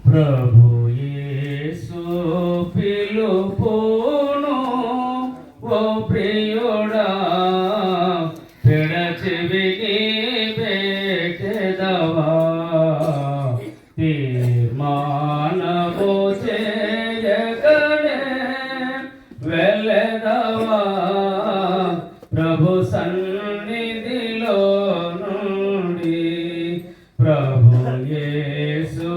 ప్రభు యేసు పిలుపును ఓ ప్రియుడా పెడచెవిని పెట్టెదవా తీర్మానము చేయగనే వెళ్ళెదవా ప్రభు సన్నిధిలో నుండి ప్రభు యేసు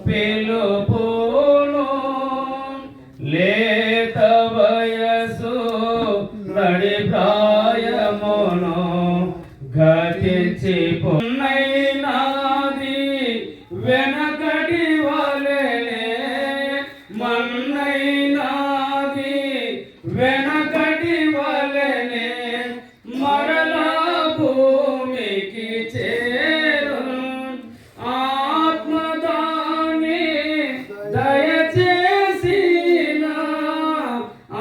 పిలుపును లేత వయసు నడి ప్రాయమును గతించిపోయినాది వెనకటి వలెనే మన్నైనాది వెనకటి వలెనే మరలా భూమికి చేరు ఆత్మదాని దయచేసిన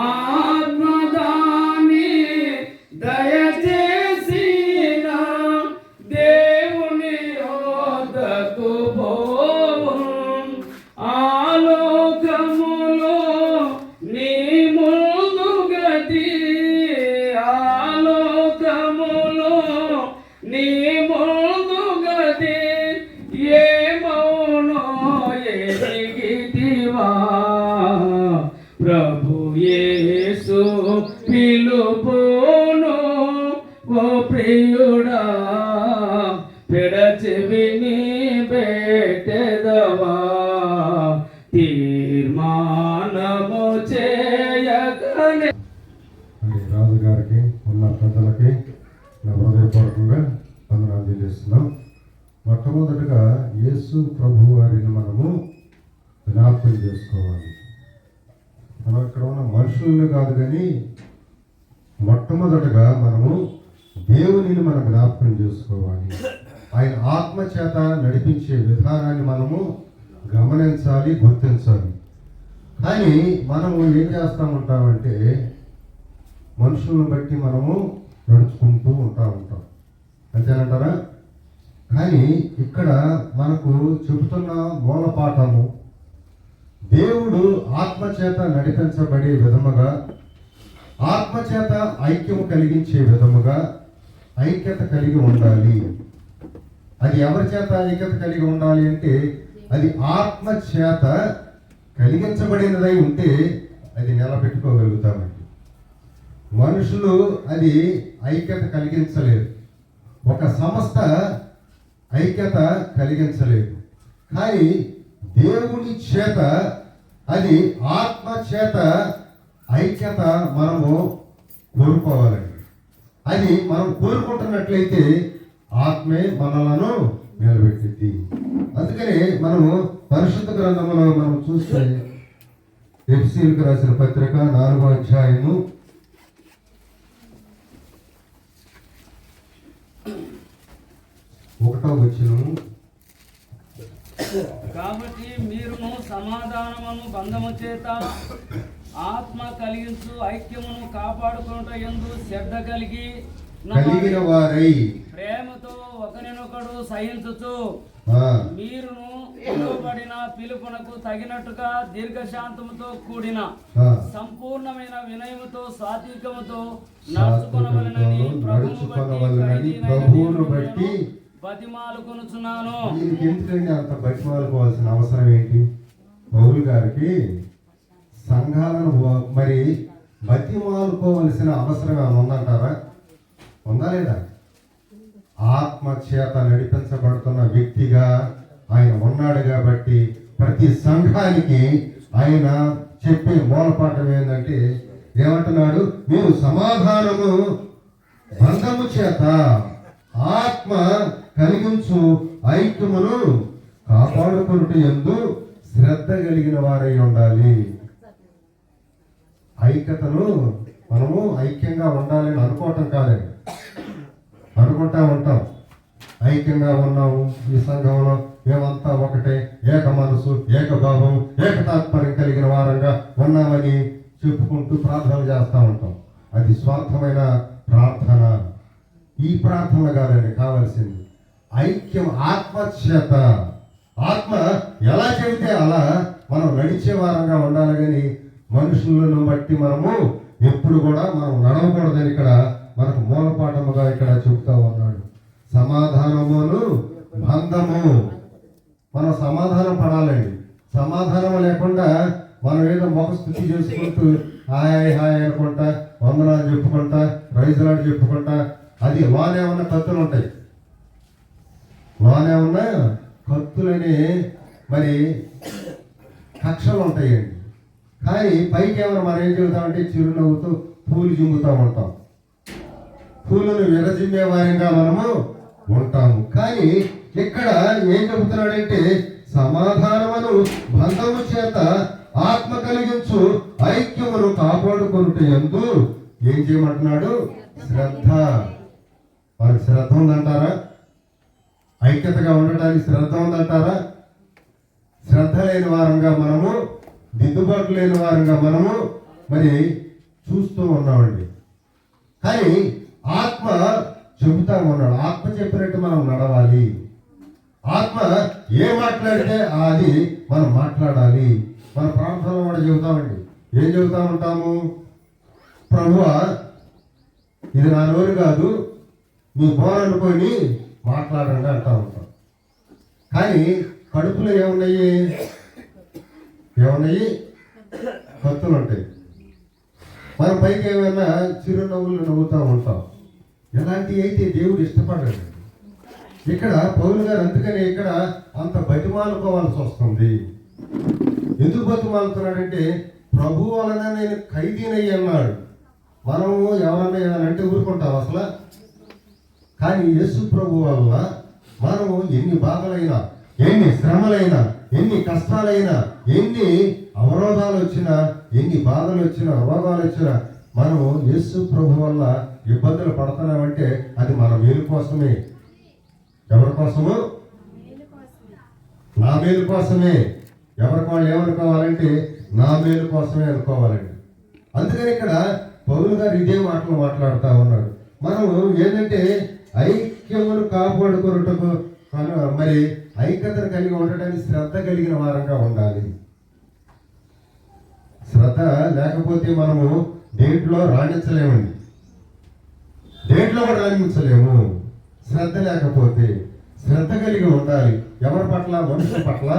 ఆత్మదాని దయచేసిన దేవుని యొద్దకు పోవు ఆలోకములో నీ ముందు గతి ఆలోకములో నీ ముందు గతి ఏమౌనో ఎరిగితివా ప్రభు యేసు పిలుపును ఓ ప్రియుడా పెడచెవిని పెట్టెదవా తీర్మానము చేయగనే. రాజుగారికి ఉన్న పెద్దలకి నా హృదయపూర్వకంగా వందనాలు తెలియజేస్తున్నాం. మొట్టమొదటిగా యేసు ప్రభు వారిని మనము జ్ఞాపకం చేసుకోవాలి. మనం ఇక్కడ ఉన్న మనుషులను కాదు కానీ మొట్టమొదటిగా మనము దేవునిని మనం జ్ఞాపకం చేసుకోవాలి. ఆయన ఆత్మ చేత నడిపించే విధానాన్ని మనము గమనించాలి, గుర్తించాలి. కానీ మనము ఏం చేస్తూ ఉంటామంటే మనుషులను బట్టి మనము నడుచుకుంటూ ఉంటాం అంతేనంటారా? కానీ ఇక్కడ మనకు చెబుతున్న మూలపాఠము దేవుడు ఆత్మచేత నడిపించబడే విధముగా, ఆత్మచేత ఐక్యము కలిగించే విధముగా ఐక్యత కలిగి ఉండాలి. అది ఎవరి చేత ఐక్యత కలిగి ఉండాలి అంటే అది ఆత్మచేత కలిగించబడినదై ఉంటే అది నిలబెట్టుకోగలుగుతామండి. మనుషులు అది ఐక్యత కలిగించలేదు, ఒక సంస్థ ఐక్యత కలిగించలేదు. కానీ దేవుని చేత అది ఆత్మ చేత ఐక్యత మనము కోరుకోవాలండి. అది మనం కోరుకుంటున్నట్లయితే ఆత్మే మనలను నిలబెట్టింది. అందుకనే మనము పరిశుద్ధ గ్రంథంలో మనం చూస్తే ఎఫెసీయులకు రాసిన పత్రిక 4వ అధ్యాయము 1వ వచనము. కాబట్టి మీరును సమాధానమును బంధము చేత ఆత్మ కలిగించు ఐక్యమును కాపాడుకొనుట యందు శ్రద్ధ కలిగిన వారై ప్రేమతో ఒకరినొకడు సహించుచు మీరును పిలువబడిన పిలుపునకు తగినట్టుగా దీర్ఘశాంతముతో కూడిన సంపూర్ణమైన వినయముతో సాత్వికముతో నడుచుకొనవలెనని ప్రభువును బట్టి బతిమాలుకొనుచున్నాను. ఎందుకంటే అంత బతిమాలుకోవాల్సిన అవసరం ఏంటి? పౌలు గారికి సంఘాలను మరి బతిమాలుకోవలసిన అవసరం ఏమైనా ఉందంటారా? ఉందా లేదా? ఆత్మ చేత నడిపించబడుతున్న వ్యక్తిగా ఆయన ఉన్నాడు కాబట్టి ప్రతి సంఘానికి ఆయన చెప్పే మూలపాఠం ఏంటంటే ఏమంటున్నాడు? మీరు సమాధానము బంధము చేత ఆత్మ కలిగించు ఐక్యమును కాపాడుకొనుట యందు శ్రద్ధ కలిగిన వారై ఉండాలి. ఐక్యతను మనము ఐక్యంగా ఉండాలని అనుకోవటం కాదండి, అనుకుంటా ఉంటాం. ఐక్యంగా ఉన్నాము, ఈ సంఘంలో మేమంతా ఒకటే, ఏక మనసు, ఏకభావం, ఏకతాత్పర్యం కలిగిన వారంగా ఉన్నామని చెప్పుకుంటూ ప్రార్థనలు చేస్తూ ఉంటాం. అది స్వార్థమైన ప్రార్థన. ఈ ప్రార్థన కాదండి కావాల్సింది. ఐక్యం, ఆత్మచేత ఆత్మ ఎలా చెబితే అలా మనం నడిచే వారంగా ఉండాలి, కానీ మనుషులను బట్టి మనము ఎప్పుడు కూడా మనం నడవకూడదని ఇక్కడ మనకు మూలపాఠముగా ఇక్కడ చెబుతా ఉన్నాడు. సమాధానమును బంధము, మనం సమాధానం పడాలండి. సమాధానం లేకుండా మనం ఏదో ముఖ స్థుతి చేసుకుంటూ హాయ్ హాయ్ అనుకుంటా, వందనాలు చెప్పుకుంటా, రైజులాడు చెప్పుకుంటా, అది లోనే ఉన్న కత్తులు ఉంటాయి. లోనే ఉన్న కత్తులని మరి కక్షలు ఉంటాయండి. కానీ పైకి ఏమైనా మనం ఏం చెబుతామంటే చిరునవ్వుతూ పూలు జిమ్ముతూ ఉంటాం, పూలను విరజిమ్మే వారంగా మనము ఉంటాము. కానీ ఇక్కడ ఏం చెబుతున్నాడంటే సమాధానమును బంధము చేత ఆత్మ కలిగించు ఐక్యమును కాపాడుకొనుట యందు ఏం చేయమంటున్నాడు? శ్రద్ధ. మనకు శ్రద్ధ ఉందంటారా? ఐక్యతగా ఉండటానికి శ్రద్ధ ఉందంటారా? శ్రద్ధ లేని వారంగా మనము, దిద్దుబాటు లేని వారంగా మనము మరి చూస్తూ ఉన్నామండి. కానీ ఆత్మ చెబుతా ఉన్నాడు, ఆత్మ చెప్పినట్టు మనం నడవాలి. ఆత్మ ఏం మాట్లాడితే అది మనం మాట్లాడాలి. మన ప్రార్థనలో కూడా చెబుతామండి. ఏం చెబుతా ఉంటాము? ప్రభువా, ఇది నా నోరు కాదు, మీ బోర్ అనుకొని మాట్లాడండి అంటా ఉంటాం. కానీ కడుపులో ఏమున్నాయి? కత్తులు ఉంటాయి. మన పైకి ఏమైనా చిరునవ్వులు నవ్వుతూ ఉంటాం. ఎలాంటివి అయితే దేవుడు ఇష్టపడ్డాడు. ఇక్కడ పౌలు గారు అందుకని ఇక్కడ అంత బతిమాలుకోవాల్సి వస్తుంది. ఎందుకు బతిమాలుతున్నాడంటే ప్రభు వలన నేను ఖైదీనయ్యి అన్నాడు. మనము ఎవరన్నా ఏదనంటే ఊరుకుంటాం అసలు. కానీ యేసు ప్రభు వల్ల మనము ఎన్ని బాధలైనా, ఎన్ని శ్రమలైనా, ఎన్ని కష్టాలైనా, ఎన్ని అవరోధాలు వచ్చినా, ఎన్ని బాధలు వచ్చినా, రోగాలు వచ్చినా, మనము యేసు ప్రభు వల్ల ఇబ్బందులు పడుతున్నామంటే అది మన మేలు కోసమే. ఎవరి కోసము? నా మేలు కోసమే. ఎవరికి వాళ్ళు ఏమనుకోవాలంటే నా మేలు కోసమే అనుకోవాలండి. అందుకని ఇక్కడ పౌలు గారు ఇదే మాటలు మాట్లాడుతూ ఉన్నాడు. మనము ఏంటంటే ఐక్యమును కాపాడుకున్నట్టుకు మరి ఐక్యతను కలిగి ఉండడానికి శ్రద్ధ కలిగిన వారంగా ఉండాలి. శ్రద్ధ లేకపోతే మనము దేంట్లో రాణించలేమండి, దేంట్లో కూడా రాణించలేము. శ్రద్ధ లేకపోతే శ్రద్ధ కలిగి ఉండాలి. ఎవరి పట్ల? మనుషుల పట్ల,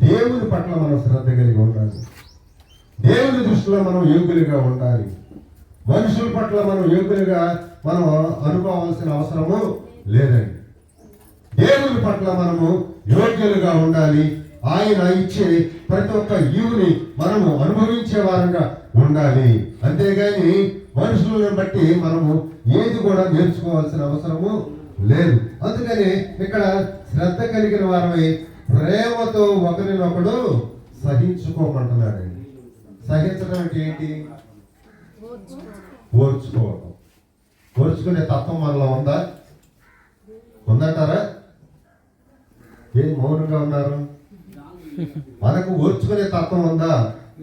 దేవుని పట్ల మనం శ్రద్ధ కలిగి ఉండాలి. దేవుని దృష్టిలో మనం యోగ్యులుగా ఉండాలి. మనుషుల పట్ల మనం యోగ్యులుగా మనం అనుకోవాల్సిన అవసరము లేదండి. దేవుని పట్ల మనము యోగ్యులుగా ఉండాలి. ఆయన ఇచ్చే ప్రతి ఒక్క ఈవుని మనము అనుభవించే వారంగా ఉండాలి. అంతేగాని మనుషులను బట్టి మనము ఏది కూడా నేర్చుకోవాల్సిన అవసరము లేదు. అందుకని ఇక్కడ శ్రద్ధ కలిగిన వారమై ప్రేమతో ఒకరినొకడు సహించుకోమంటున్నాడండి. సహించడం అంటే ఏంటి? ఓర్చుకోవడం. ఓర్చుకునే తత్వం మనలో ఉందా? ఉందంటారా? ఏం మౌనంగా ఉన్నారు? మనకు ఓర్చుకునే తత్వం ఉందా?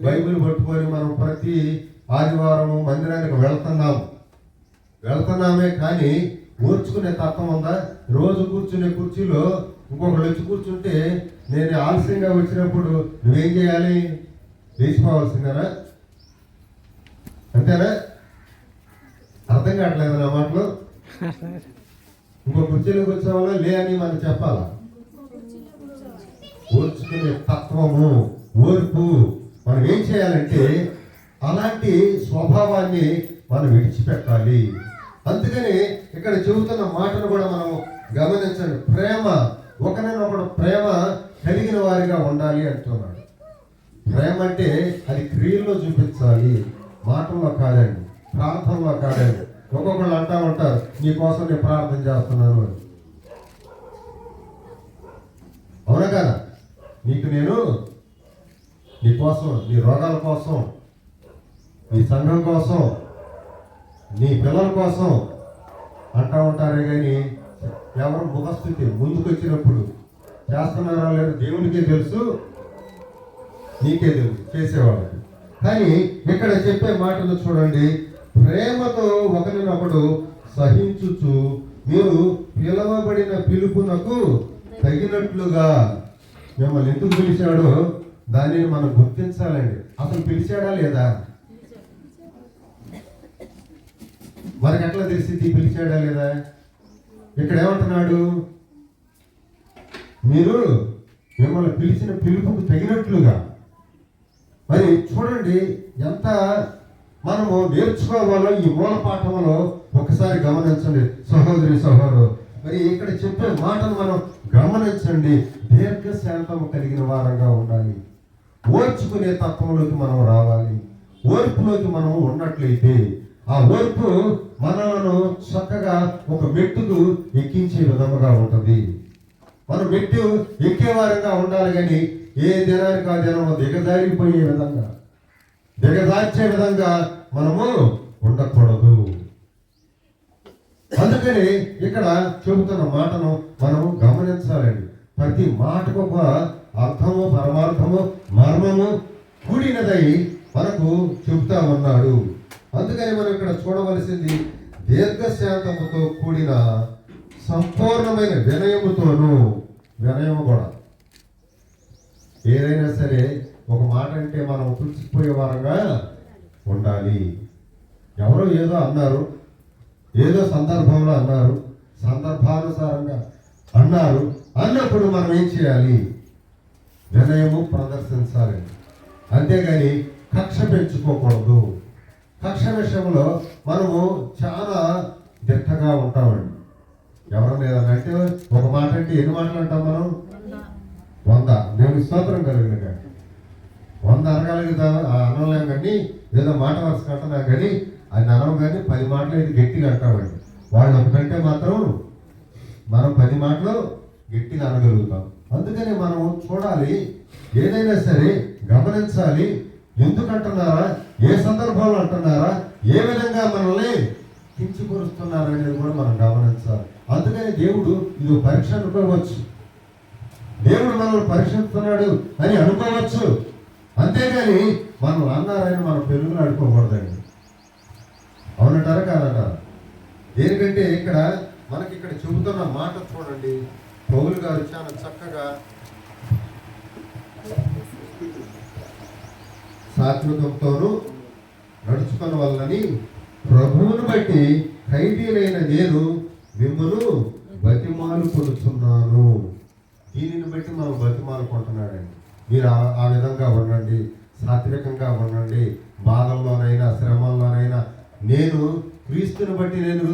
బైబిల్ పట్టుకొని మనం ప్రతి ఆదివారం మందిరానికి వెళ్తున్నామే కానీ ఓర్చుకునే తత్వం ఉందా? రోజు కూర్చునే కుర్చీలో ఇంకొకళ్ళు వచ్చి కూర్చుంటే నేను ఆలస్యంగా వచ్చినప్పుడు నువ్వేం చేయాలి? లేచిపోవాల్సిందేనా? అంతేనా? అర్థం కావట్లేదు నా మాటలు. ఇంకో కుర్చీలోకి వచ్చేవాళ్ళ లే అని మనం చెప్పాలా? ఓర్చుకునే తత్వము, ఓర్పు మనం ఏం చేయాలంటే అలాంటి స్వభావాన్ని మనం విడిచిపెట్టాలి. అందుకని ఇక్కడ చెబుతున్న మాటను కూడా మనం గమనించండి. ప్రేమ, ఒకరినొకడు ప్రేమ కలిగిన వారిగా ఉండాలి అంటున్నాడు. ప్రేమ అంటే అది క్రియల్లో చూపించాలి, మాటల్లో కాదండి, ప్రార్థనలో కాదండి. ఒక్కొక్కళ్ళు అంటా ఉంటారు నీకోసం నేను ప్రార్థన చేస్తున్నాను అని. అవునా కదా? నీకు నేను నీ కోసం, నీ రోగాల కోసం, నీ సంఘం కోసం, నీ పిల్లల కోసం అంటా ఉంటారే కానీ ఎవరు ముఖస్థితి ముందుకు వచ్చినప్పుడు చేస్తున్నారా లేదు దేవునికే తెలుసు, నీకే తెలుసు చేసేవాళ్ళకి. కానీ ఇక్కడ చెప్పే మాటలు చూడండి. ప్రేమతో ఒకరినొకడు సహించుచు మీరు పిలువబడిన పిలుపునకు తగినట్లుగా. మిమ్మల్ని ఎందుకు పిలిచాడో దానిని మనం గుర్తించాలండి. అసలు పిలిచాడా లేదా? మనకి ఎట్లా తెలిసింది పిలిచాడా లేదా? ఇక్కడ ఏమంటున్నాడు? మీరు మిమ్మల్ని పిలిచిన పిలుపుకు తగినట్లుగా. మరి చూడండి ఎంత మనము నేర్చుకోవాలో ఈ మూల పాఠంలో ఒకసారి గమనించండి సహోదరి సహోదరు. మరి ఇక్కడ చెప్పే మాటను మనం గమనించండి. దీర్ఘశాంతము కలిగిన వారంగా ఉండాలి. ఓర్చుకునే తత్వంలోకి మనం రావాలి. ఓర్పులోకి మనం ఉన్నట్లయితే ఆ ఓర్పు మనలను చక్కగా ఒక మెట్టుకు ఎక్కించే విధముగా ఉంటుంది. మనం మెట్టు ఎక్కే వారంగా ఉండాలి. కానీ ఏ దినానికి ఆ దినము దిగజారిపోయే విధంగా, దిగజార్చే విధంగా మనము ఉండకూడదు. అందుకని ఇక్కడ చెబుతున్న మాటను మనము గమనించాలండి. ప్రతి మాటకు ఒక అర్థము, పరమార్థము, మర్మము కూడినదై మనకు చెబుతా ఉన్నాడు. అందుకని మనం ఇక్కడ చూడవలసింది దీర్ఘశాంతముతో కూడిన సంపూర్ణమైన వినయముతోనూ. వినయము కూడా ఏదైనా సరే ఒక మాట అంటే మనం తుడిచిపోయే వారంగా ఉండాలి. ఎవరో ఏదో అన్నారు, ఏదో సందర్భంలో అన్నారు, సందర్భానుసారంగా అన్నారు. అన్నప్పుడు మనం ఏం చేయాలి? వినయము ప్రదర్శించాలి. అంతేగాని కక్ష పెంచుకోకూడదు. కక్ష విషయంలో మనము చాలా దిట్టగా ఉంటామండి. ఎవరన్నా ఏదన్నా అంటే ఒక మాట అంటే ఎన్ని మాటలు అంటాం మనం? 100. నేను స్తోత్రం కలిగిన కానీ 100 అనగలుగుతా అనలేం. కానీ ఏదో మాట వరుస అంటున్నా కానీ అది అనవు. కానీ 10 మాటలు ఇది గట్టిగా అంటామండి. వాళ్ళు ఒకటంటే మాత్రం మనం 10 మాటలు గట్టిగా అనగలుగుతాం. అందుకని మనం చూడాలి, ఏదైనా సరే గమనించాలి. ఎందుకు అంటున్నారా, ఏ సందర్భంలో అంటున్నారా, ఏ విధంగా మనల్ని కించపరుస్తున్నారు అనేది కూడా మనం గమనించాలి. అందుకని దేవుడు ఇది పరీక్ష అనుకోవచ్చు. దేవుడు మనల్ని పరీక్షిస్తున్నాడు అని అనుకోవచ్చు. అంతేగాని మనం అన్నారని మనం పెరుగులు అడుకోకూడదండి. అవునంటారా కాదంటారా? దేనికంటే ఇక్కడ మనకి ఇక్కడ చెబుతున్న మాట చూడండి. పౌలు గారు చాలా చక్కగా సాత్వికంతోనూ నడుచుకున్న వల్లని ప్రభువును బట్టి ఖైదీలైన నేను మిమ్మల్ని బతిమాలు కొడుతున్నాను. దీనిని బట్టి మనం బతిమాలుకుంటున్నాడండి. మీరు ఆ విధంగా ఉండండి, సాత్వికంగా ఉండండి. బాధల్లోనైనా శ్రమల్లోనైనా నేను క్రీస్తుని బట్టి నేను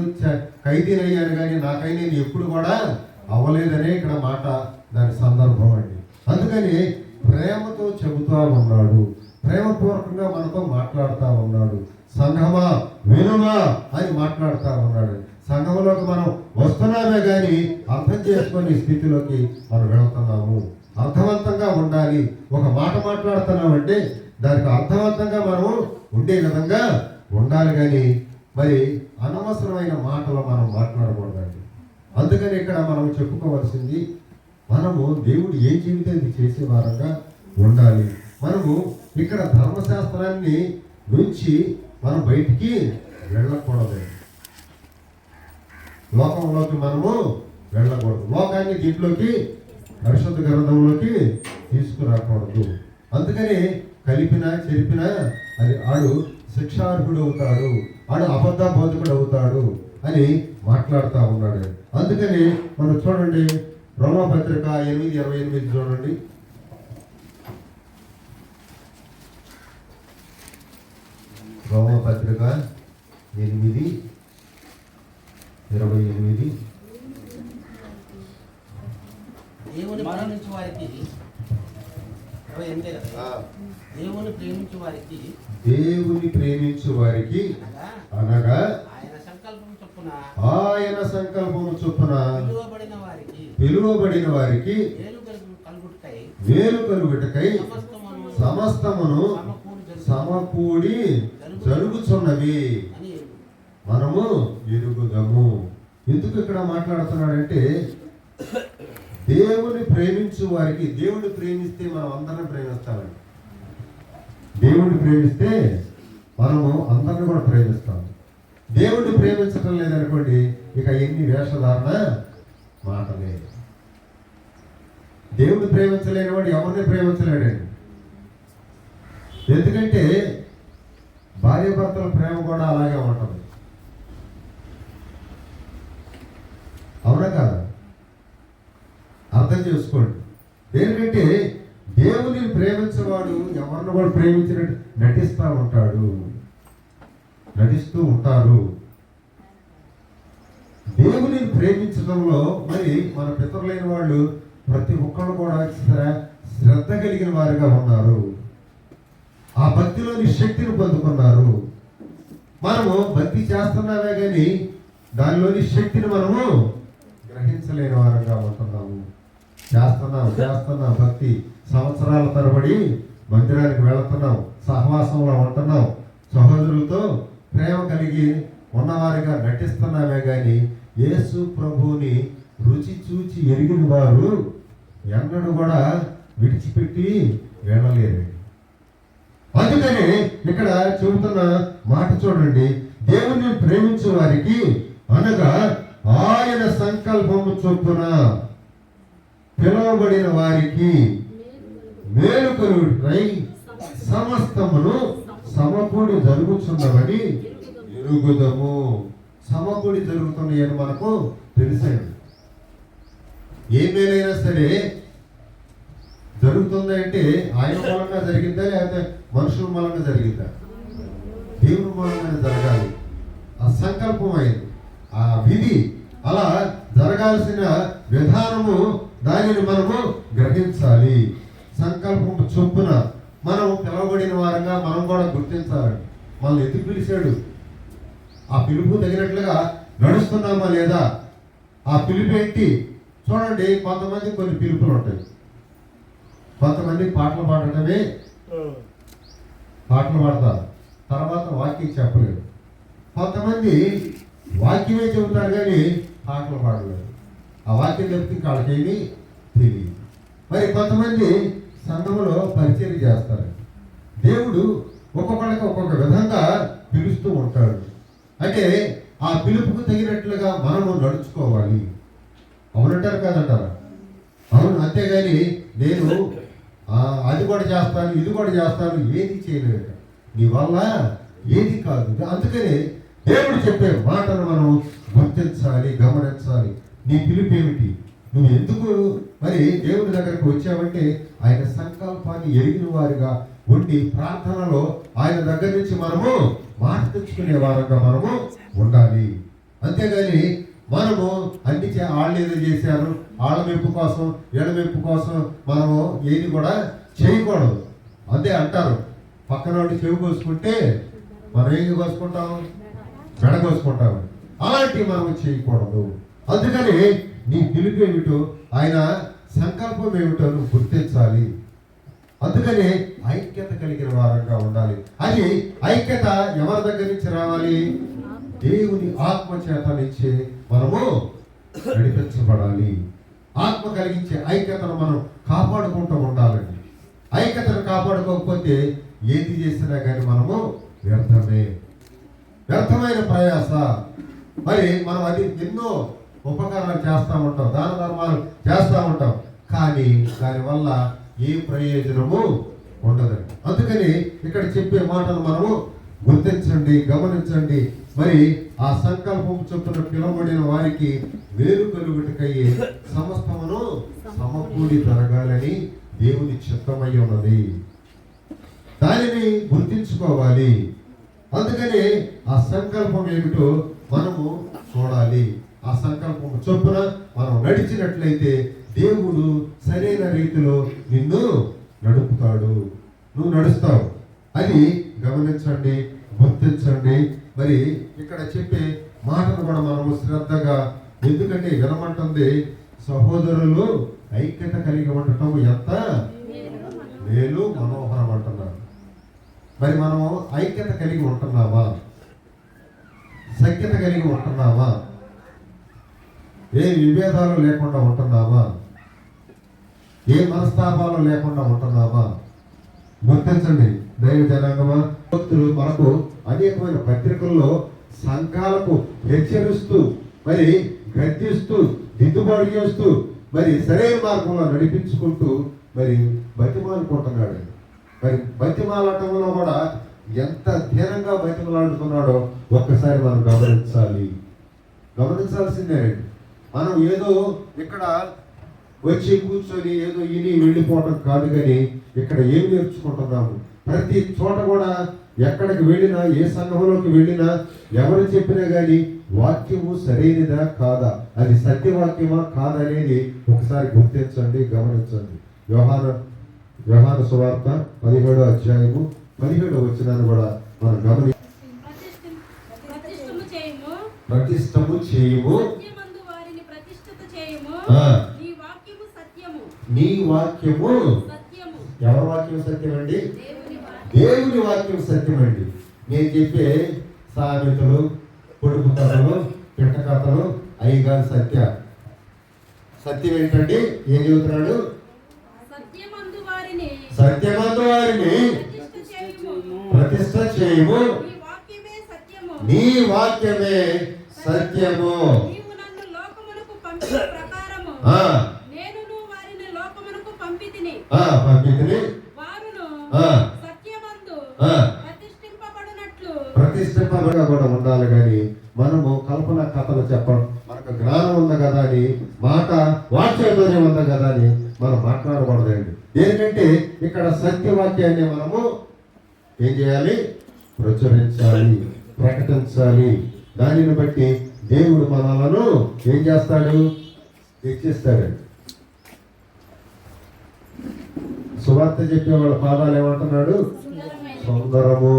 ఖైదీనయ్యాను, కానీ నాకై నేను ఎప్పుడు కూడా అవ్వలేదనే ఇక్కడ మాట దాని సందర్భం అండి. అందుకని ప్రేమతో చెబుతా ఉన్నాడు, ప్రేమపూర్వకంగా మనతో మాట్లాడుతూ ఉన్నాడు. సంఘమా వినుమా అని మాట్లాడుతూ ఉన్నాడు. సంఘంలోకి మనం వస్తున్నామే కానీ అర్థం చేసుకునే స్థితిలోకి మనం వెళుతున్నాము. అర్థవంతంగా ఉండాలి. ఒక మాట మాట్లాడుతున్నామంటే దానికి అర్థవంతంగా మనము ఉండే విధంగా ఉండాలి. కానీ మరి అనవసరమైన మాటలు మనం మాట్లాడకూడదండి. అందుకని ఇక్కడ మనం చెప్పుకోవాల్సింది, మనము దేవుడు ఏం చెబితే అది చేసే వారంగా ఉండాలి. మనము ఇక్కడ ధర్మశాస్త్రాన్ని నుంచి మనం బయటికి వెళ్ళకూడదు. లోకంలోకి మనము వెళ్ళకూడదు. లోకాన్ని దీంట్లోకి పరిశుద్ధ గ్రంథంలోకి తీసుకురాకూడదు. అందుకని కలిపినా చెరిపినా అది ఆడు శిక్షార్హుడు అవుతాడు, ఆడు అబద్ధ బోధకుడు అవుతాడు అని మాట్లాడుతూ ఉన్నాడు. అందుకని మనం చూడండి రోమాపత్రిక 8:28 చూడండి. రోమాపత్రిక 8:28. దేవుని ప్రేమించు వారికి దేవుని ప్రేమించు వారికి అనగా ఆయన సంకల్పము చొప్పున పిలువబడిన వారికి మేలు కలుగుటకై సమస్తమును సమకూడి జరుగుచున్నవి మనము ఎరుగుదము. ఎందుకు ఇక్కడ మాట్లాడుతున్నాడంటే, దేవుని ప్రేమించు వారికి, దేవుని ప్రేమిస్తే మనం అందరిని ప్రేమిస్తామండి. దేవుడిని ప్రేమిస్తే మనము అందరిని కూడా ప్రేమిస్తాము. దేవుడిని ప్రేమించడం లేదనుకోండి, ఇక ఎన్ని వేషధారణ మాటలే. దేవుని ప్రేమించలేని వాడు ఎవరిని ప్రేమించలేడండి. ఎందుకంటే భార్యాభర్తల ప్రేమ కూడా అలాగే ఉంటుంది. అవునా కాదా? అర్థం చేసుకోండి. ఎందుకంటే దేవుని ప్రేమించేవాడు ఎవరిని కూడా ప్రేమించినట్టు నటిస్తూ ఉంటారు. దేవుని ప్రేమించడంలో మరి మన పితరులైన వాళ్ళు ప్రతి ఒక్కరు కూడా శ్రద్ధ కలిగిన వారిగా ఉన్నారు. ఆ భక్తిలోని శక్తిని పొందుకున్నారు. మనము భక్తి చేస్తున్నామే కానీ దానిలోని శక్తిని మనము గ్రహించలేని వారంగా ఉంటున్నాము. చేస్తున్నాం భక్తి, సంవత్సరాల తరబడి మందిరానికి వెళుతున్నాం, సహవాసంలో ఉంటున్నాం, సహోదరులతో ప్రేమ కలిగి ఉన్నవారిగా నటిస్తున్నామే కానీ యేసు ప్రభువుని రుచి చూచి ఎరిగిన వారు ఎన్నడూ కూడా విడిచిపెట్టి వెళ్ళలేరు. అందుకని ఇక్కడ చెబుతున్న మాట చూడండి, దేవుణ్ణి ప్రేమించే వారికి అనగా ఆయన సంకల్పము చొప్పున పిలువబడిన వారికి మేలు కలుగుటై సమస్తమును సమకూడి జరుగుతున్నవని ఎరుగుదము. సమకూడి జరుగుతున్నాయని మనకు తెలిసాడు. ఏ మేలైనా సరే జరుగుతుంది అంటే ఆయన మూలంగా జరిగిందా లేకపోతే మనుషుల మూలంగా జరిగిందా? దేవుని మూలంగానే జరగాలి. ఆ సంకల్పం అయింది, ఆ విధి అలా జరగాల్సిన విధానము, దానిని మనము గ్రహించాలి. సంకల్పం చొప్పున మనం పిలవబడిన వారంగా మనం కూడా గుర్తించాలండి. మనల్ని ఎందుకు పిలిచాడు? ఆ పిలుపు తగినట్లుగా నడుస్తున్నామా లేదా? ఆ పిలుపు ఏంటి? చూడండి, కొంతమంది కొన్ని పిలుపులు ఉంటాయి. కొంతమంది పాటలు పాడటమే పాటలు పాడతారు, తర్వాత వాక్యం చెప్పలేరు. కొంతమంది వాక్యమే చెబుతారు కానీ పాటలు పాడలేరు. ఆ వాక్యం చెప్తే వాళ్ళకేమీ తెలియదు. మరి కొంతమంది సంఘంలో పరిచయం చేస్తారు. దేవుడు ఒక్కొక్కరికి ఒక్కొక్క విధంగా పిలుస్తూ ఉంటాడు. అంటే ఆ పిలుపుకు తగినట్లుగా మనము నడుచుకోవాలి. అవునంటారు కాదంటారా? అవును. అంతేగాని నేను అది కూడా చేస్తాను, ఇది కూడా చేస్తాను, ఏది చేయలేదు, నీ వల్ల ఏది కాదు. అందుకని దేవుడు చెప్పే మాటను మనం గుర్తించాలి, గమనించాలి. నీ పిలుపు ఏమిటి? నువ్వు ఎందుకు మరి దేవుడి దగ్గరకు వచ్చావంటే ఆయన సంకల్పాన్ని ఎరిగిన వారిగా ఉండి ప్రార్థనలో ఆయన దగ్గర నుంచి మనము మాట తెచ్చుకునే వారంగా మనము ఉండాలి. అంతేగాని మనము అన్ని వాళ్ళు ఏదో చేశారు, వాళ్ళ మెప్పు కోసం వీళ్ళ మెప్పు కోసం మనము ఏది కూడా చేయకూడదు. అదే అంటారు, పక్కన వాడిని చెవి కోసుకుంటే మనం ఏది కోసుకుంటాం? మెడ కోసుకుంటాం. అలాంటివి మనము చేయకూడదు. అందుకని నీ పిలుపు ఏమిటో, ఆయన సంకల్పం ఏమిటో నువ్వు గుర్తించాలి. అందుకని ఐక్యత కలిగిన వారంగా ఉండాలి. అది ఐక్యత ఎవరి దగ్గర నుంచి రావాలి? దేవుని ఆత్మ చేత నుంచి మనము నడిపించబడాలి. ఆత్మ కలిగించే ఐక్యతను మనం కాపాడుకుంటూ ఉండాలండి. ఐక్యతను కాపాడుకోకపోతే ఏది చేసినా కానీ మనము వ్యర్థమైన ప్రయాస. మరి మనం అది ఎన్నో ఉపకారాలు చేస్తూ ఉంటాం, దాన ధర్మాలు చేస్తూ ఉంటాం, కానీ దానివల్ల ఏ ప్రయోజనము ఉండదండి. అందుకని ఇక్కడ చెప్పే మాటలు మనము గుర్తించండి, గమనించండి. మరి ఆ సంకల్పం చొప్పున పిలువబడిన వారికి వేరు కలుగుటకయ్యే సమస్తమును సమకూడి జరగాలని దేవుని చిత్తమై ఉన్నది. దానిని గుర్తించుకోవాలి. అందుకని ఆ సంకల్పం ఏమిటో మనము చూడాలి. ఆ సంకల్పం చొప్పున మనం నడిచినట్లయితే దేవుడు సరైన రీతిలో నిన్ను నడుపుతాడు, నువ్వు నడుస్తావు. అది గమనించండి, గుర్తించండి. మరి ఇక్కడ చెప్పే మాటను కూడా మనము శ్రద్ధగా, ఎందుకంటే వినమంటుంది సహోదరులు ఐక్యత కలిగి ఉండటం ఎంత మేలు మనోహరం అంటున్నారు. మరి మనము ఐక్యత కలిగి ఉంటున్నామా? సఖ్యత కలిగి ఉంటున్నామా? ఏ విభేదాలు లేకుండా ఉంటున్నామా? ఏ మనస్తాపాలు లేకుండా ఉంటున్నామా? గుర్తించండి దైవ జనాంగమా. భక్తులు మనకు అనేకమైన పత్రికల్లో సంఘాలకు హెచ్చరిస్తూ, మరి గద్దిస్తూ, దిద్దుబాటు చేస్తూ మరి సరైన మార్గంలో నడిపించుకుంటూ మరి బతిమాలుకుంటున్నాడు. మరి బతిమాలటంలో కూడా ఎంత ధీరంగా బతిమలాడుతున్నాడో ఒక్కసారి మనం గమనించాల్సిందేనండి. మనం ఏదో ఇక్కడ వచ్చి కూర్చొని ఏదో ఇని వెళ్ళిపోవడం కాదు, కానీ ఇక్కడ ఏం నేర్చుకుంటున్నాము. ప్రతి చోట కూడా ఎక్కడికి వెళ్ళినా, ఏ సంఘంలోకి వెళ్ళినా, ఎవరు చెప్పినా కానీ వాక్యము సరైనదా కాదా, అది సత్యవాక్యమా కాదనేది ఒకసారి గుర్తించండి, గమనించండి. యోహాను సువార్త 17వ అధ్యాయము 17వ వచనాన్ని కూడా మనం ప్రతిష్టము చేయము. నీ వాక్యము ఎవరి వాక్యం సత్యం అండి? దేవుని వాక్యం సత్యం అండి. నేను చెప్పే సామెతలు, పొడుపు కథలు, పిట్ట కథలు అయ్యగారు సత్యం ఏంటండి? ఏం చెబుతున్నాడు? సత్యమందు వారిని ప్రతిష్ట చేయము. నీ వాక్యమే సత్యము. పంపితిని ప్రతిష్ఠింపబడిగా కూడా ఉండాలి, కానీ మనము కల్పన కథలు చెప్పడం, మనకు జ్ఞానం ఉంది కదా అని, మాట వాక్యంలోనే ఉంది కదా అని మనం మాట్లాడకూడదండి. ఏంటంటే ఇక్కడ సత్యవాక్యాన్ని మనము ఏం చేయాలి? ప్రచురించాలి, ప్రకటించాలి. దానిని బట్టి దేవుడు మనలను ఏం చేస్తాడు? హెచ్చిస్తాడండి. సువార్త చెప్పే వాళ్ళ పాదాలు ఏమంటున్నాడు? సుందరము.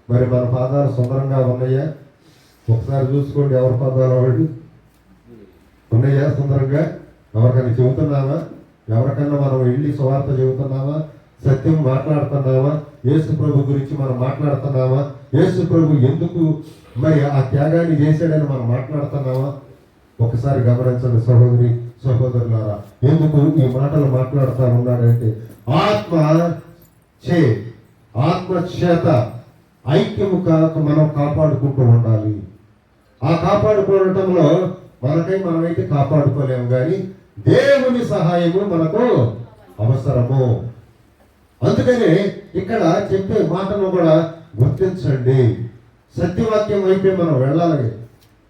మరి మన పాదాలు సుందరంగా ఉన్నాయా? ఒకసారి చూసుకోండి, ఎవరి పాదాలు వాళ్ళు ఉన్నాయా సుందరంగా? ఎవరికైనా చెబుతున్నామా? ఎవరికన్నా మనం వెళ్ళి సువార్త చెబుతున్నామా? సత్యం మాట్లాడుతున్నామా? యేసు ప్రభు గురించి మనం మాట్లాడుతున్నామా? యేసు ప్రభు ఎందుకు మరి ఆ త్యాగాన్ని చేశాడని మనం మాట్లాడుతున్నామా? ఒకసారి గమనించండి సహోదరి సహోదరులారా. ఎందుకు ఈ మాటలు మాట్లాడుతూ ఉన్నాడంటే ఆత్మ చేత ఐక్యము కాక మనం కాపాడుకుంటూ ఉండాలి. ఆ కాపాడుకోవటంలో మనమైతే కాపాడుకోలేము, కానీ దేవుని సహాయము మనకు అవసరము. అందుకనే ఇక్కడ చెప్పే మాటను కూడా గుర్తించండి. సత్యవాక్యం వైపే మనం వెళ్ళాలి,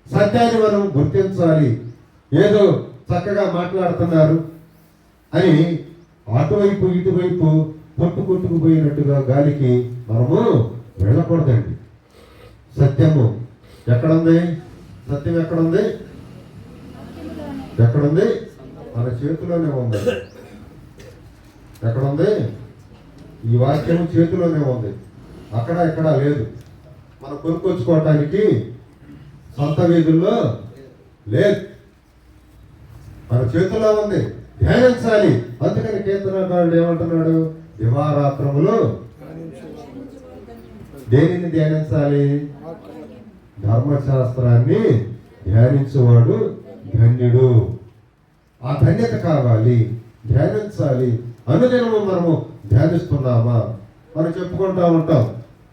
సత్యాన్ని మనం గుర్తించాలి. ఏదో చక్కగా మాట్లాడుతున్నారు అని అటువైపు ఇటువైపు కొట్టుకుపోయినట్టుగా గాలికి మనము వెళ్ళకూడదండి. సత్యము ఎక్కడుంది? సత్యం ఎక్కడుంది? మన చేతిలోనే ఉంది. ఎక్కడుంది? ఈ వాక్యం చేతిలోనే ఉంది, అక్కడ ఎక్కడా లేదు. మనం కొనుక్కొచ్చుకోవటానికి సొంత వీధుల్లో లేదు, మన చేతుల్లో ఉంది. ధ్యానించాలి. అందుకని కీర్తనకారుడు ఏమంటున్నాడు? దివారాత్రములు దేనిని ధ్యానించాలి? ధర్మశాస్త్రాన్ని ధ్యానించేవాడు ధన్యుడు. ఆ ధన్యత కావాలి, ధ్యానించాలి. అనుదినము మనము ధ్యానిస్తున్నామా? మనం చెప్పుకుంటా ఉంటాం.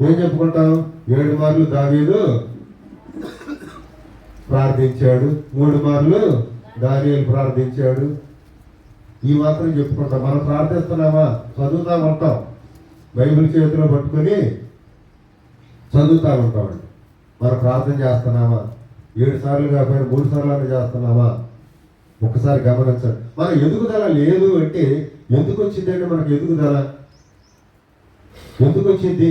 ఏం చెప్పుకుంటాం? 7 మార్లు దావీదు ప్రార్థించాడు, 3 మార్లు దానియేలు ప్రార్థించాడు. ఈ మాత్రం చెప్పుకుంటాం. మనం ప్రార్థిస్తున్నామా? చదువుతా ఉంటాం, బైబిల్ చేతిలో పట్టుకొని చదువుతా ఉంటామండి. మనం ప్రార్థన చేస్తున్నామా? 7 సార్లు కాకపోయినా 3 సార్లు చేస్తున్నామా? ఒకసారి గమనించండి. మన ఎదుగుదల లేదు అంటే ఎందుకు వచ్చిందండి? మనకు ఎదుగుదల ఎందుకు వచ్చింది?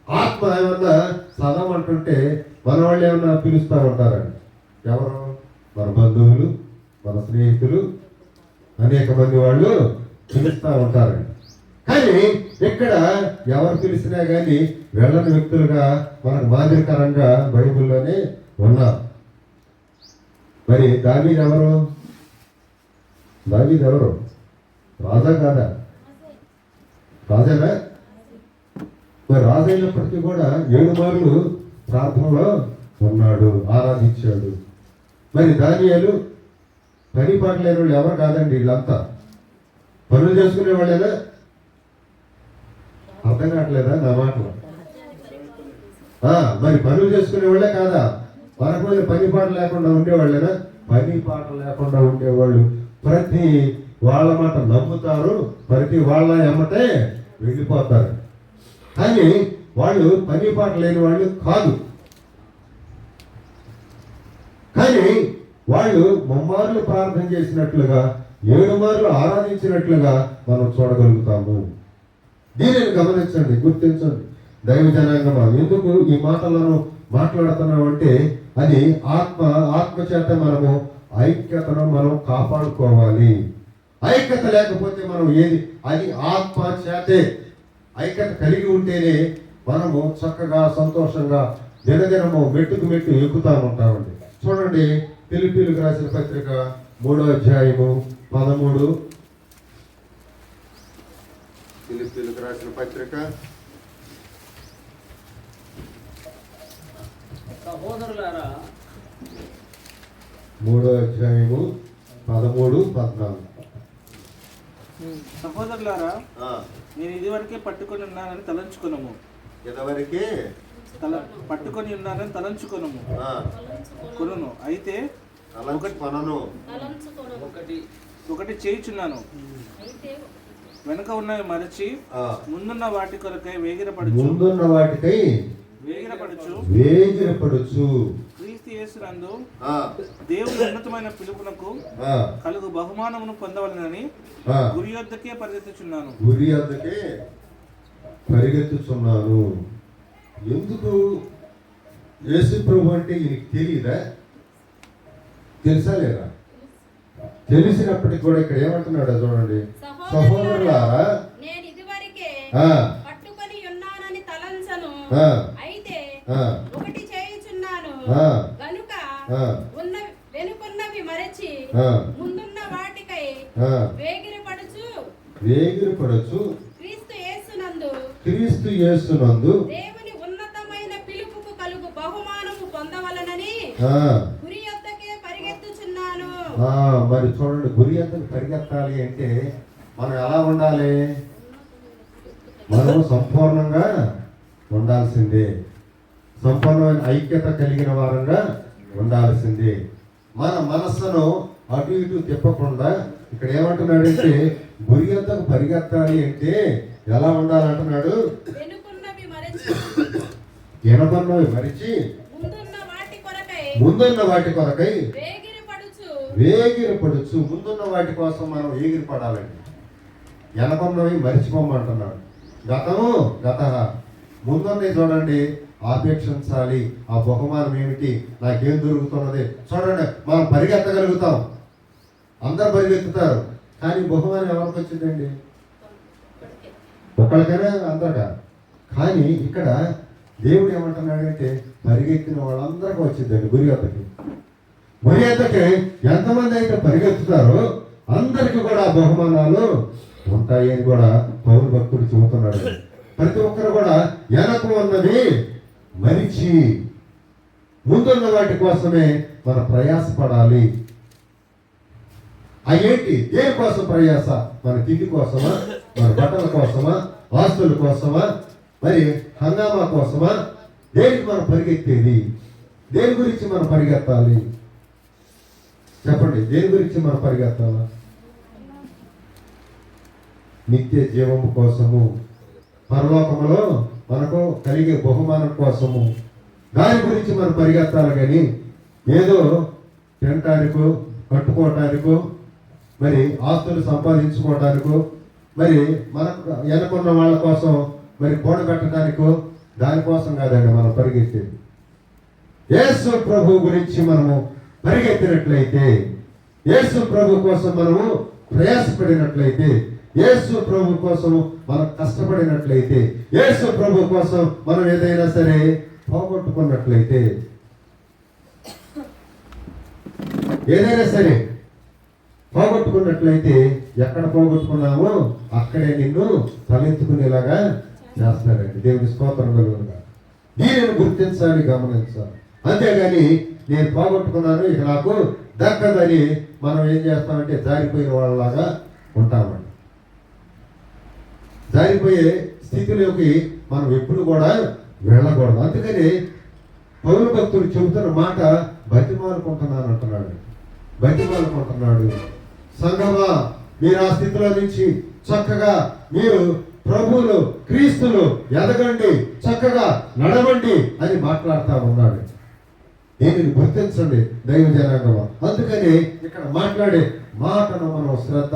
ఆత్మ ఏమన్నా చదవమంటుంటే మన వాళ్ళు ఏమన్నా పిలుస్తూ ఉంటారండి. ఎవరు? మన బంధువులు, మన స్నేహితులు, అనేక మంది వాళ్ళు పిలుస్తూ ఉంటారండి. కానీ ఇక్కడ ఎవరు పిలిచినా కానీ వెళ్ళని వ్యక్తులుగా మనకు మాదిరికరంగా బైబిల్లోనే ఉన్నారు. మరి దావీదు ఎవరు? రాజా కాదా? రాజేనా? మరి రాజు అయినప్పటికీ కూడా 7 మార్లు ప్రార్థనలో ఉన్నాడు, ఆరాధించాడు. మరి దానియేలు పని పాట లేని వాళ్ళు ఎవరు కాదండి, వీళ్ళంతా పనులు చేసుకునే వాళ్ళేనా? అర్థం కావట్లేదా నా మాటలు? మరి పనులు చేసుకునే వాళ్ళే కాదా? మనకు పని పాట లేకుండా ఉండేవాళ్ళేనా? పని పాట లేకుండా ఉండేవాళ్ళు ప్రతి వాళ్ళ మాట నమ్ముతారు, ప్రతి వాళ్ళ ఎమ్మటే వెళ్ళిపోతారు. కానీ వాళ్ళు పని పాట లేని వాళ్ళు కాదు. కానీ వాళ్ళు ముమ్మార్లు ప్రార్థన చేసినట్లుగా 7 మార్లు ఆరాధించినట్లుగా మనం చూడగలుగుతాము. దీనిని గమనించండి, గుర్తించండి దైవ జనాంగమా. ఎందుకు ఈ మాటలను మాట్లాడుతున్నామంటే అది ఆత్మ చేత మనము ఐక్యతను మనం కాపాడుకోవాలి. ఐక్యత లేకపోతే మనం అది ఆత్మ చేతే ఐక్యత కలిగి ఉంటేనే మనము చక్కగా సంతోషంగా దినదినము మెట్టుకు మెట్టు ఎక్కుతా ఉంటామండి. చూడండి, ఫిలిప్పీయులకు రాసిన పత్రిక 3వ అధ్యాయము 13. ఫిలిప్పీయులకు రాసిన పత్రిక సహోదరులారా, 3వ అధ్యాయము 13, 14. సహోదరులారా, నేను ఇదివరకే పట్టుకొని ఉన్నానని తలంచుకొనము. ఇదివరకే పట్టుకొని ఉన్నానని తలంచుకొనము కొనును. అయితే ఒకటి చేయుచున్నాను, వెనుక ఉన్నవి మరచి ముందున్న వాటి కొరకై వేగిరపడుచు క్రీస్తు యేసునందు దేవుని ఉన్నతమైన పిలుపునకు కలుగు బహుమానమును పొందవలెనని గురి యొద్దకే పరిగెత్తుచున్నాను. ఎందుకు? యేసు ప్రభు అంటే ఈయనకి తెలియదా? తెలుసా లేదా? తెలిసినప్పటికి కూడా ఇక్కడ ఏమంటున్నాడో చూడండి, సహోదరులారా, నేను ఇదివరకే పట్టుకొని ఉన్నానని తలంచను, అయితే ఒకటి చేయుచున్నాను, గనుక వెనుకున్నవి మరచి ముందున్న వాటికై వేగిరపడుచు క్రీస్తు యేసునందు దేవుని ఉన్నతమైన పిలుపుకు కలుగు బహుమానము పొందవలనని గురి యొద్దకే పరిగెత్తుచున్నాను. మరి చూడండి, గురి యొద్దకు పరిగెత్తాలి అంటే మనం ఎలా ఉండాలి? మనం సంపూర్ణంగా ఉండాల్సిందే, సంపూర్ణమైన ఐక్యత కలిగిన వారంగా ఉండాల్సిందే. మన మనస్సును అటు ఇటు తిప్పకుండా ఇక్కడ ఏమంటున్నాడంటే గురి యొద్దకు పరిగెత్తాలి అంటే ఎలా ఉండాలంటున్నాడు? వెనుకున్నవి మరిచి ముందున్న వాటి కొరకై వేగిరపడుచు. ముందున్న వాటి కోసం మనం ఎగిరిపడాలండి. వెనకున్నవి మరిచిపోమంటున్నాడు. గత ముందున్నవి చూడండి, ఆపేక్షించాలి. ఆ బహుమానం ఏమిటి, నాకేం దొరుకుతున్నది చూడండి. మనం పరిగెత్తగలుగుతాం, అందరు పరిగెత్తుతారు, కానీ బహుమానం ఎవరికి వచ్చిందండి? ఒకళ్ళకైనా అందరిగా. కానీ ఇక్కడ దేవుడు ఏమంటున్నాడంటే పరిగెత్తిన వాళ్ళందరికీ వచ్చిందండి గురి వద్దకి. ఎంతమంది అయితే పరిగెత్తుతారో అందరికీ కూడా బహుమానాలు ఉంటాయి అని కూడా పౌలు భక్తుడు చెబుతున్నాడు. ప్రతి ఒక్కరు కూడా వెనక ఉన్నది మరిచి ముందున్న వాటి కోసమే మన ప్రయాసపడాలి. అయ్యేంటి? దేనికోసం ప్రయాస? మన తిండి కోసమా, మన బట్టల కోసమా, ఆస్తుల కోసమా, మరి హంగామా కోసమా? దేనికి మనం పరిగెత్తేది? దేని గురించి మనం పరిగెత్తాలి చెప్పండి? దేని గురించి మనం పరిగెత్తాలా? నిత్య జీవము కోసము, పరలోకములో మనకు కలిగే బహుమానం కోసము, దాని గురించి మనం పరిగెత్తాలి. కానీ ఏదో తినటానికో, కట్టుకోవటానికో, మరి ఆస్తులు సంపాదించుకోవటానికో, మరి మనకు వెనుకున్న వాళ్ళ కోసం మరి కూడబెట్టడానికో, దానికోసం కాదండి మనం పరిగెత్తేది. యేసు ప్రభు గురించి మనము పరిగెత్తినట్లయితే, యేసు ప్రభు కోసం మనము ప్రయాసపడినట్లయితే, యేసు ప్రభు కోసం మనం కష్టపడినట్లయితే, యేసు ప్రభు కోసం మనం ఏదైనా సరే పోగొట్టుకున్నట్లయితే, ఏదైనా సరే పోగొట్టుకున్నట్లయితే ఎక్కడ పోగొట్టుకున్నామో అక్కడే నిన్ను తలెత్తుకునేలాగా చేస్తాడండి. దేవుని స్తోత్రం కలుగునుగా. దీనిని గుర్తించాలి, గమనించాలి. అంతేగాని నేను పోగొట్టుకున్నాను ఇక నాకు దక్కదని మనం ఏం చేస్తామంటే జారిపోయిన వాళ్ళలాగా ఉంటామండి. జారిపోయే స్థితిలోకి మనం ఎప్పుడు కూడా వెళ్ళకూడదు. అందుకని పౌలు భక్తుడు చెబుతున్న మాట బతిమాలుకుంటున్నాను అంటున్నాడు. బతిమాలుకుంటున్నాడు. సంగమా, మీరు ఆ స్థితిలో నుంచి చక్కగా మీరు ప్రభువులు క్రీస్తులు ఎదగండి, చక్కగా నడవండి అని మాట్లాడుతూ ఉన్నాడు. దీనిని గుర్తించండి దైవ జనాంగమా. అందుకని ఇక్కడ మాట్లాడే మాటను మనం శ్రద్ధ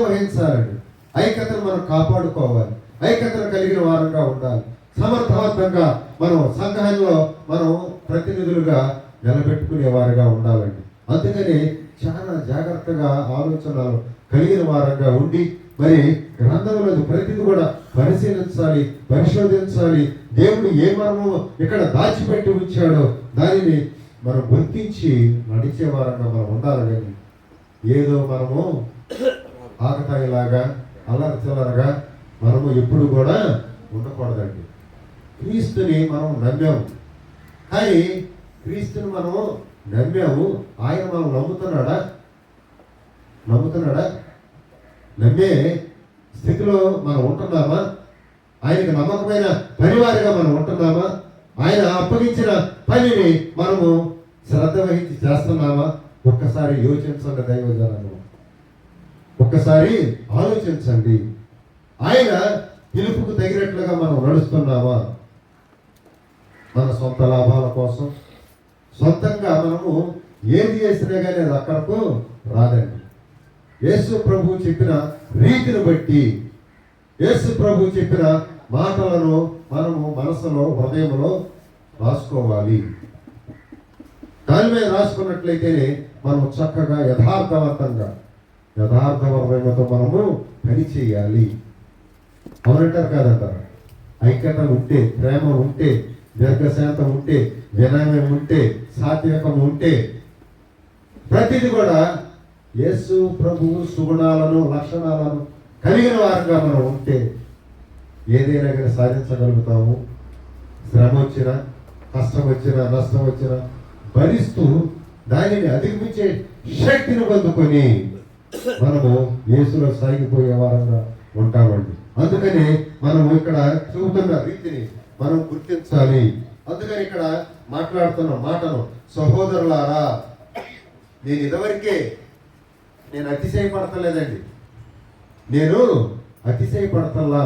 వహించాలండి. ఐక్యతను మనం కాపాడుకోవాలి, ఐక్యతను కలిగిన వారంగా ఉండాలి, సమర్థవంతంగా మనం సంఘంలో మనం ప్రతినిధులుగా నిలబెట్టుకునే వారుగా ఉండాలండి. అందుకని చాలా జాగ్రత్తగా ఆలోచనలు కలిగిన వారంగా ఉండి మరి గ్రంథంలో ప్రతిదీ కూడా పరిశోధించాలి. దేవుడు ఏ మర్మం ఇక్కడ దాచిపెట్టి ఉంచాడో దానిని మనం గుర్తించి నడిచే వారంగా మనం ఉండాలి. కానీ ఏదో మనము ఆకతాయిలాగా అల్లరిచిల్లరగా మనము ఎప్పుడు కూడా ఉండకూడదండి. క్రీస్తుని మనం నమ్మాము, కానీ క్రీస్తుని మనము నమ్మాము, ఆయన మనం నమ్ముతున్నాడా? నమ్మే స్థితిలో మనం ఉంటున్నామా? ఆయనకు నమ్మకమైన పరివారిగా మనం ఉంటున్నామా? ఆయన అప్పగించిన పనిని మనము శ్రద్ధ వహించి చేస్తున్నామా? ఒక్కసారి యోచించండి దైవజనాలు, ఒక్కసారి ఆలోచించండి. ఆయన పిలుపుకు తగినట్లుగా మనం నడుస్తున్నామా? మన సొంత లాభాల కోసం సొంతంగా మనము ఏది చేసినా కానీ అది అక్కడకు రాదండి. యేసు ప్రభు చెప్పిన రీతిని బట్టి, యేసు ప్రభు చెప్పిన మాటలను మనము మనసులో హృదయంలో రాసుకోవాలి. దాని మీద రాసుకున్నట్లయితేనే మనం చక్కగా యథార్థవంతంతో మనము పని చేయాలి. అవునంటారు కాదంటారు? ఐక్యత ఉంటే, ప్రేమ ఉంటే, దీర్ఘశాంతం ఉంటే, వినయం ఉంటే, సాత్వికం ఉంటే, ప్రతిది కూడా యేసు ప్రభువు సుగుణాలను లక్షణాలను కలిగిన వారంగా మనం ఉంటే ఏదైనా కానీ సాధించగలుగుతాము. శ్రమ వచ్చినా, కష్టం వచ్చినా, నష్టం వచ్చినా భరిస్తూ దానిని అధిగమించే శక్తిని పొందుకొని మనము యేసులో సాగిపోయే వారంగా ఉంటామండి. అందుకని మనం ఇక్కడ చూపుతున్న రీతిని మనం గుర్తించాలి. అందుకని ఇక్కడ మాట్లాడుతున్న మాటను, సహోదరులారా, నేను ఇదివరకే అతిశయపడతలేదండి, నేను అతిశయపడతల్లా.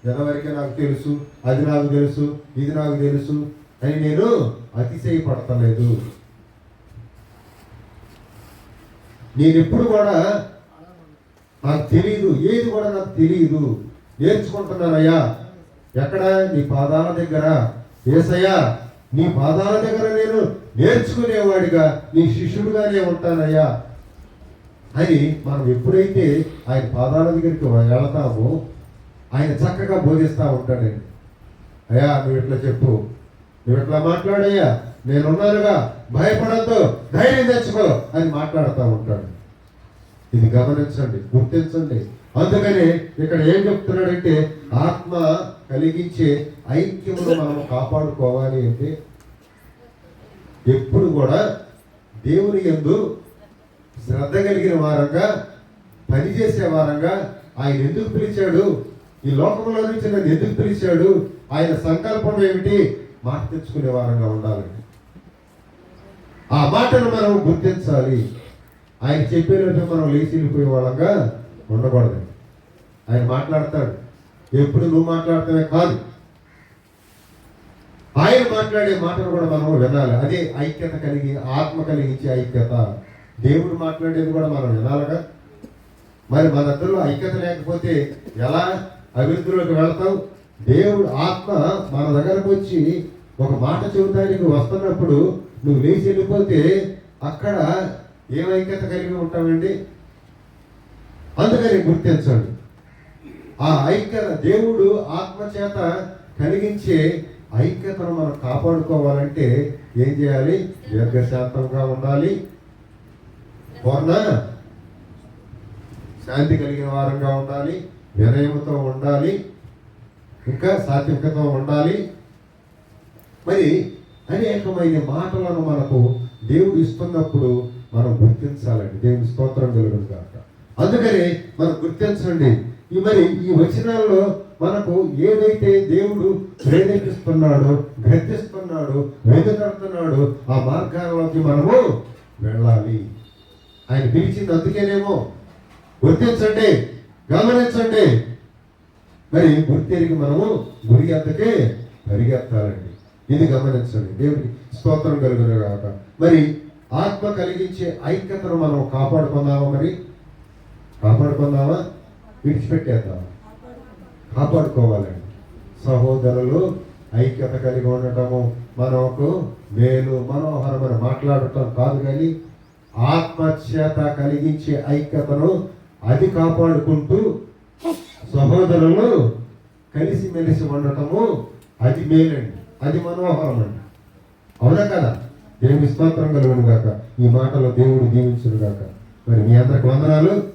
ఎదవరకే నాకు తెలుసు, అది నాకు తెలుసు, ఇది నాకు తెలుసు అని నేను అతిశయపడతలేదు. నేను ఎప్పుడు కూడా నాకు తెలియదు, ఏది కూడా నాకు తెలియదు, నేర్చుకుంటున్నానయ్యా. ఎక్కడ? నీ పాదాల దగ్గర. యేసయ్యా, నీ పాదాల దగ్గర నేను నేర్చుకునేవాడిగా, నీ శిష్యుడిగానే ఉంటానయ్యా అని మనం ఎప్పుడైతే ఆయన పాదాల దగ్గరికి వెళతామో ఆయన చక్కగా బోధిస్తూ ఉంటాడండి. అయ్యా, నువ్వు ఇట్లా చెప్పు, నువ్వు ఇట్లా మాట్లాడయ్యా, నేనున్నానుగా, భయపడద్దు, ధైర్యం తెచ్చుకో అని మాట్లాడుతూ ఉంటాడు. ఇది గమనించండి, గుర్తించండి. అందుకని ఇక్కడ ఏం చెప్తున్నాడంటే ఆత్మ కలిగించే ఐక్యమును మనం కాపాడుకోవాలి అంటే ఎప్పుడు కూడా దేవుని యందు శ్రద్ధ కలిగిన వారంగా, పనిచేసే వారంగా ఆయన ఎందుకు పిలిచాడు, ఈ లోకంలో నుంచి నన్ను ఎందుకు పిలిచాడు, ఆయన సంకల్పం ఏమిటి, మాట తెచ్చుకునే వారంగా ఉండాలండి. ఆ మాటను మనం గుర్తించాలి. ఆయన చెప్పేలోపు మనం లేచి వెళ్ళిపోయే వాళ్ళంగా ఉండకూడదు. ఆయన మాట్లాడతాడు, ఎప్పుడు నువ్వు మాట్లాడతావే కాదు, ఆయన మాట్లాడే మాటలు కూడా మనం వినాలి. అదే ఐక్యత కలిగి, ఆత్మ కలిగించే ఐక్యత. దేవుడు మాట్లాడేది కూడా మనం వినాలిగా. మరి మన ఇద్దరు ఐక్యత లేకపోతే ఎలా అభివృద్ధిలోకి వెళతావు? దేవుడు ఆత్మ మన దగ్గరకు వచ్చి ఒక మాట చెబుతానికి వస్తున్నప్పుడు నువ్వు లేచి వెళ్ళిపోతే అక్కడ ఏం ఐక్యత కలిగి ఉంటామండి? అందుకని గుర్తించండి, ఆ ఐక్యత దేవుడు ఆత్మ చేత కలిగించే ఐక్యతను మనం కాపాడుకోవాలంటే ఏం చేయాలి? దీర్ఘశాంతంగా ఉండాలి, పూర్ణ శాంతి కలిగిన వారంగా ఉండాలి, వినయముతో ఉండాలి, ఇంకా సాత్వికతో ఉండాలి. మరి అనేకమైన మాటలను మనకు దేవుడు ఇస్తున్నప్పుడు మనం గుర్తించాలండి. దేవుని స్తోత్రం కలుగును గాక. అందుకని మనం గుర్తించండి. మరి ఈ వచనాల్లో మనకు ఏదైతే దేవుడు ప్రేరేపిస్తున్నాడో, గర్తిస్తున్నాడో, వెతుకడుతున్నాడో ఆ మార్గాల్లోకి మనము వెళ్ళాలి. ఆయన పిలిచింది అందుకేనేమో. గుర్తించండి, గమనించండి. మరి గుర్తెరిగి మనము గురి అంతకే పరిగెత్తాలండి. ఇది గమనించండి. దేవుడికి స్తోత్రం కలుగును గాక. మరి ఆత్మ కలిగించే ఐక్యతను మనం కాపాడుకుందామా? మరి కాపాడుకుందామా? విడిచిపెట్టేద్దామా? కాపాడుకోవాలండి. సహోదరులు ఐక్యత కలిగి ఉండటము మనకు మేలు మనోహరమని మాట్లాడటం కాదు, కానీ ఆత్మచేత కలిగించే ఐక్యతను అది కాపాడుకుంటూ సహోదరులు కలిసిమెలిసి ఉండటము అది మేలండి, అది మనోహరం అండి. అవునా కదా? దేవుని స్తోత్రం కలుగును గాక. ఈ మాటలో దేవుడు దీవించును గాక. మరి మీ అందరికి వందనాలు.